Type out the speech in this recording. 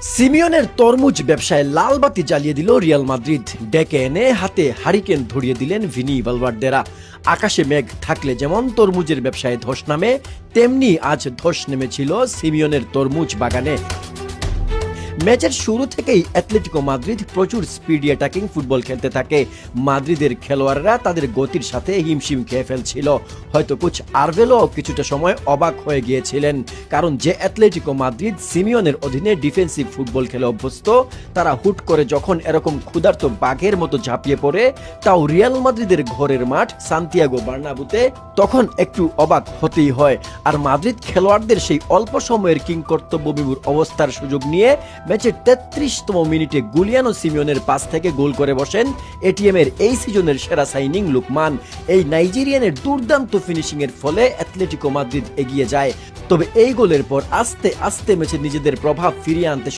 সিমিওনের তরমুজ ব্যবসায় লাল বাতি জ্বালিয়ে দিল রিয়াল মাদ্রিদ। ডেকে এনে হাতে হারিকেন ধরিয়ে দিলেন ভিনি ভালভার্দেরা। আকাশে মেঘ থাকলে যেমন তরমুজের ব্যবসায় ধস নামে, তেমনি আজ ধস নেমেছিল সিমিওনের তরমুজ বাগানে। ম্যাচের শুরু থেকেই অ্যাটলেটিকো মাদ্রিদ প্রচুর স্পিডি অ্যাটাকিং ফুটবল খেলতে থাকে। মাদ্রিদের খেলোয়াড়রা তাদের গতির সাথে হিমশিম খেয়ে ফেলছিল। হয়তো কোচ আরভেলো কিছুটা সময় অবাক হয়ে গিয়েছিলেন, কারণ যে অ্যাটলেটিকো মাদ্রিদ সিমিওনের অধীনে ডিফেন্সিভ ফুটবল খেলে অভ্যস্ত, তারা হুট করে যখন এরকম ক্ষুধার্ত বাঘের মতো ঝাঁপিয়ে পড়ে, তাও রিয়াল মাদ্রিদের ঘরের মাঠ সান্তিয়াগো বার্নাবুতে, তখন একটু অবাক হতেই হয়। আর মাদ্রিদ খেলোয়াড়দের সেই অল্প সময়ের কিংকর্তব্যবিমূঢ় অবস্থার সুযোগ নিয়ে ম্যাচের ৩৩তম মিনিটে গুলিয়ানো সিমিওনের পাস থেকে গোল করে বসেন এটিএমের এই সিজনের সেরা সাইনিং লুকমান। এই নাইজেরিয়ানের দুর্দান্ত ফিনিশিং এর ফলে অ্যাটলেটিকো মাদ্রিদ এগিয়ে যায়। তবে এই গোলের পর আস্তে আস্তে ম্যাচে নিজেদের প্রভাব ফিরিয়ে আনতে